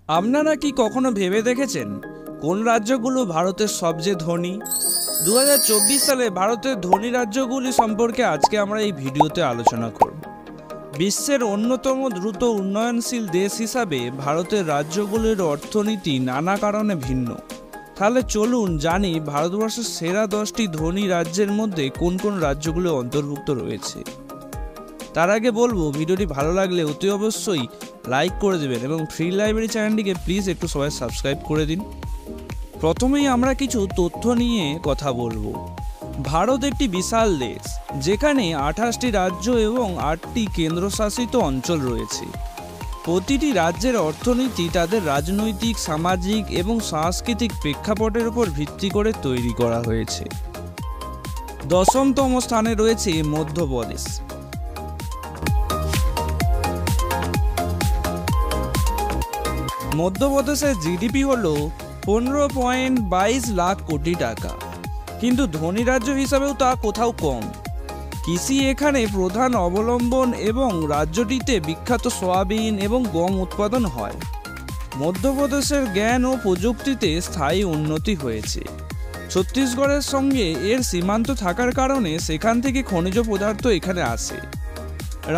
আপনারা কি কখনো ভেবে দেখেছেন কোন রাজ্যগুলো ভারতের সবচেয়ে ধনী? 2024 সালে ভারতের ধনী রাজ্যগুলি সম্পর্কে আজকে আমরা এই ভিডিওতে আলোচনা করব। বিশ্বের অন্যতম দ্রুত উন্নয়নশীল দেশ হিসাবে ভারতের রাজ্যগুলির অর্থনীতি নানা কারণে ভিন্ন। তাহলে চলুন জানি ভারতবর্ষের সেরা 10টি ধনী রাজ্যের মধ্যে কোন কোন রাজ্যগুলো অন্তর্ভুক্ত রয়েছে। তার আগে বলবো, ভিডিওটি ভালো লাগলে অতি অবশ্যই লাইক করে দেবেন এবং ফ্রি লাইব্রেরি চ্যানেলটিকে প্লিজ একটু সবাই সাবস্ক্রাইব করে দিন। প্রথমেই আমরা কিছু তথ্য নিয়ে কথা বলবো। ভারত একটি বিশাল দেশ, যেখানে 28টি রাজ্য এবং 8টি কেন্দ্রশাসিত অঞ্চল রয়েছে। প্রতিটি রাজ্যের অর্থনীতি তাদের রাজনৈতিক, সামাজিক এবং সাংস্কৃতিক প্রেক্ষাপটের উপর ভিত্তি করে তৈরি করা হয়েছে। 10তম স্থানে রয়েছে মধ্যপ্রদেশ। মধ্যপ্রদেশের জিডিপি হল 15.22 লাখ কোটি টাকা, কিন্তু ধনী রাজ্য হিসাবেও তা কোথাও কম। কৃষি এখানে প্রধান অবলম্বন এবং রাজ্যটিতে বিখ্যাত সয়াবিন এবং গম উৎপাদন হয়। মধ্যপ্রদেশের জ্ঞান ও প্রযুক্তিতে স্থায়ী উন্নতি হয়েছে। ছত্তিশগড়ের সঙ্গে এর সীমান্ত থাকার কারণে সেখান থেকে খনিজ পদার্থ এখানে আসে।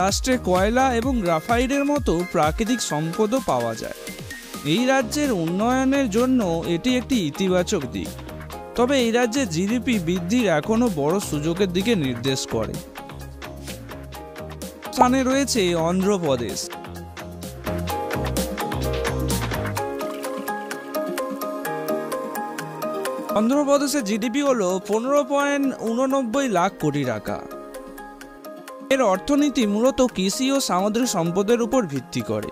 রাষ্ট্রে কয়লা এবং গ্রাফাইটের মতো প্রাকৃতিক সম্পদও পাওয়া যায়। এই রাজ্যের উন্নয়নের জন্য এটি একটি ইতিবাচক দিক, তবে এই রাজ্যের জিডিপি বৃদ্ধির এখনও বড় সুযোগের দিকে নির্দেশ করে। স্থানে রয়েছে অন্ধ্রপ্রদেশ। অন্ধ্রপ্রদেশের জিডিপি হল 15.89 লাখ কোটি টাকা। এর অর্থনীতি মূলত কৃষি ও সামুদ্রিক সম্পদের উপর ভিত্তি করে।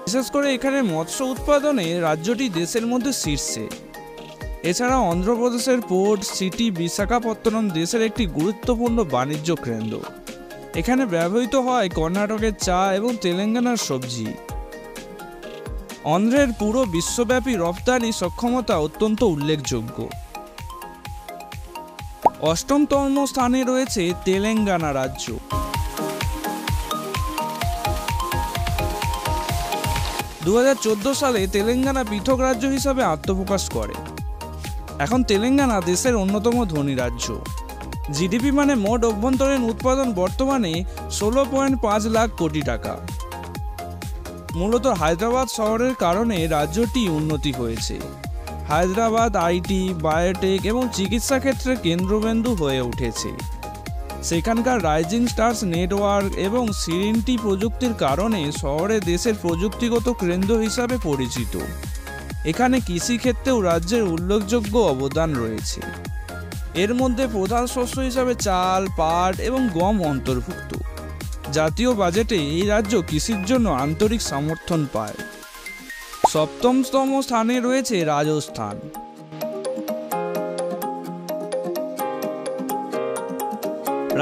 বিশেষ করে এখানে মৎস্য উৎপাদনে রাজ্যটি দেশের মধ্যে শীর্ষে। এছাড়া অন্ধ্রপ্রদেশের পোর্ট সিটি বিশাখাপত্তনম দেশের একটি গুরুত্বপূর্ণ বাণিজ্য কেন্দ্র। এখানে ব্যবহৃত হয় কর্ণাটকের চা এবং তেলেঙ্গানার সবজি। অন্ধ্রের পুরো বিশ্বব্যাপী রপ্তানি সক্ষমতা অত্যন্ত উল্লেখযোগ্য। 8তম স্থানে রয়েছে তেলেঙ্গানা রাজ্য। দু 2014 সালে তেলেঙ্গানা পৃথক রাজ্য হিসাবে আত্মপ্রকাশ করে। এখন তেলেঙ্গানা দেশের অন্যতম ধনী রাজ্য। জিডিপি মানে মোট অভ্যন্তরীণ উৎপাদন বর্তমানে 16.5 লাখ কোটি টাকা। মূলত হায়দ্রাবাদ শহরের কারণে রাজ্যটি উন্নতি হয়েছে। হায়দ্রাবাদ আইটি, বায়োটেক এবং চিকিৎসা ক্ষেত্রে কেন্দ্রবিন্দু হয়ে উঠেছে। সেখানকার রাইজিং স্টার্স নেটওয়ার্ক এবং সিরিনটি প্রযুক্তির কারণে শহরে দেশের প্রযুক্তিগত কেন্দ্র হিসাবে পরিচিত। এখানে কৃষিক্ষেত্রেও রাজ্যের উল্লেখযোগ্য অবদান রয়েছে। এর মধ্যে প্রধান শস্য হিসাবে চাল, পাট এবং গম অন্তর্ভুক্ত। জাতীয় বাজেটে এই রাজ্য কৃষির জন্য আন্তরিক সমর্থন পায়। 7তম স্থানে রয়েছে রাজস্থান।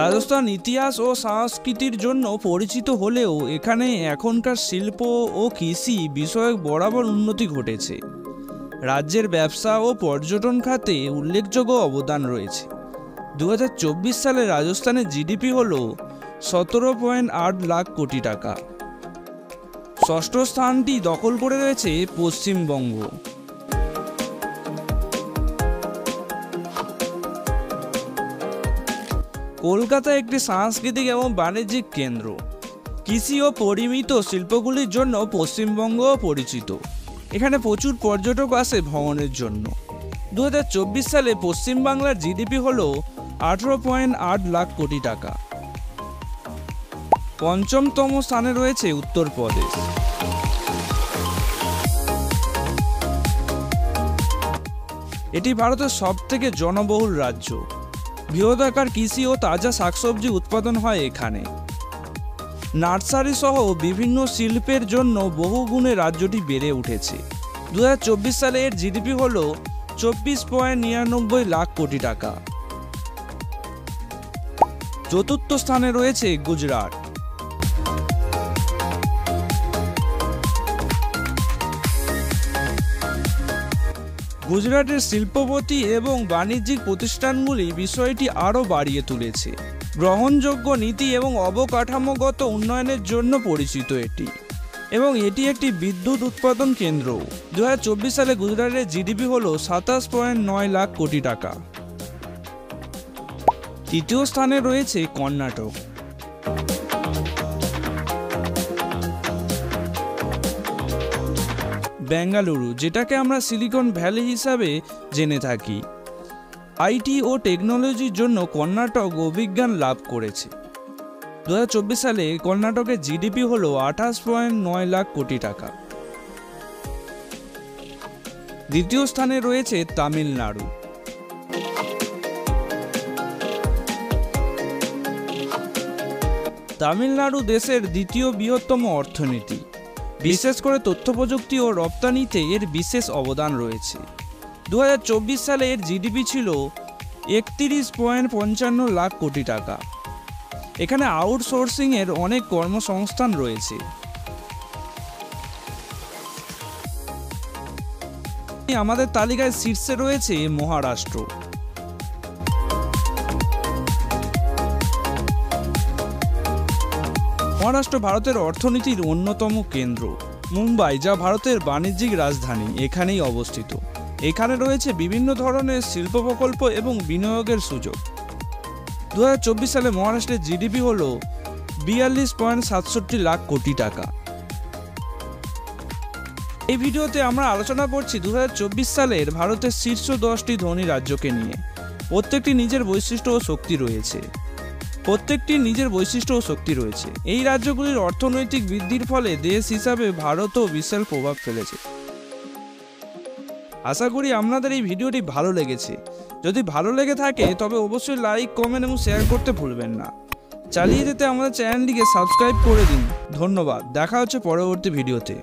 রাজস্থান ইতিহাস ও সংস্কৃতির জন্য পরিচিত হলেও এখানে এখনকার শিল্প ও কৃষি বিষয়ক বরাবর উন্নতি ঘটেছে। রাজ্যের ব্যবসা ও পর্যটন খাতে উল্লেখযোগ্য অবদান রয়েছে। 2024 সালে রাজস্থানের জিডিপি হল 17.8 লাখ কোটি টাকা। 6ষ্ঠ স্থানটি দখল করে রয়েছে পশ্চিমবঙ্গ। কলকাতা একটি সাংস্কৃতিক এবং বাণিজ্যিক কেন্দ্র। কৃষি ও পরিমিত শিল্পগুলির জন্য পশ্চিমবঙ্গ পরিচিত। এখানে প্রচুর পর্যটক আসে ভ্রমণের জন্য। 2024 সালে পশ্চিমবাংলার জিডিপি হল 18.8 লাখ কোটি টাকা। 5তম স্থানে রয়েছে উত্তরপ্রদেশ। এটি ভারতের সবথেকে জনবহুল রাজ্য। বৃহদাকার কৃষি ও তাজা শাকসবজি উৎপাদন হয় এখানে। নার্সারি সহ বিভিন্ন শিল্পের জন্য বহুগুণে রাজ্যটি বেড়ে উঠেছে। 2024 সালে এর জিডিপি হল 24.99 লাখ কোটি টাকা। 4র্থ স্থানে রয়েছে গুজরাট। গুজরাটের শিল্পপতি এবং বাণিজ্যিক প্রতিষ্ঠানগুলি বিষয়টি আরও বাড়িয়ে তুলেছে। গ্রহণযোগ্য নীতি এবং অবকাঠামোগত উন্নয়নের জন্য পরিচিত এটি। এবং এটি একটি বিদ্যুৎ উৎপাদন কেন্দ্র। 2024 সালে গুজরাটের জিডিপি হল 27.9 লাখ কোটি টাকা। তৃতীয় স্থানে রয়েছে কর্ণাটক। বেঙ্গালুরু, যেটাকে আমরা সিলিকন ভ্যালি হিসাবে জেনে থাকি, আইটি ও টেকনোলজির জন্য কর্ণাটক অভিজ্ঞান লাভ করেছে। 2024 সালে কর্ণাটকের জিডিপি হল 28.9 লাখ কোটি টাকা। দ্বিতীয় স্থানে রয়েছে তামিলনাড়ু। তামিলনাড়ু দেশের দ্বিতীয় বৃহত্তম অর্থনীতি, বিশেষ করে তথ্য প্রযুক্তি ও রপ্তানিতে এর বিশেষ অবদান রয়েছে। 2024 সালে এর জিডিপি ছিল 31.55 লাখ কোটি টাকা। এখানে আউটসোর্সিং এর অনেক কর্মসংস্থান রয়েছে। আমাদের তালিকায় শীর্ষে রয়েছে মহারাষ্ট্র। মহারাষ্ট্র ভারতের অর্থনীতির অন্যতম কেন্দ্র। মুম্বাই, যা ভারতের বাণিজ্যিক রাজধানী, এখানেই অবস্থিত। এখানে রয়েছে বিভিন্ন ধরনের শিল্প প্রকল্প এবং বিনিয়োগের সুযোগ। 2024 সালে মহারাষ্ট্রের জিডিপি হল 42.67 লাখ কোটি টাকা। এই ভিডিওতে আমরা আলোচনা করছি 2024 সালের ভারতের শীর্ষ 10টি ধনী রাজ্যকে নিয়ে। প্রত্যেকটি নিজের বৈশিষ্ট্য ও শক্তি রয়েছে। এই রাজ্যগুলির অর্থনৈতিক বৃদ্ধির ফলে দেশ হিসাবে ভারতও বিশাল প্রভাব ফেলেছে। আশা করি আপনাদের এই ভিডিওটি ভালো লেগেছে। যদি ভালো লেগে থাকে তবে অবশ্যই লাইক, কমেন্ট এবং শেয়ার করতে ভুলবেন না। চালিয়ে যেতে আমাদের চ্যানেলটিকে সাবস্ক্রাইব করে দিন। ধন্যবাদ। দেখা হচ্ছে পরবর্তী ভিডিওতে।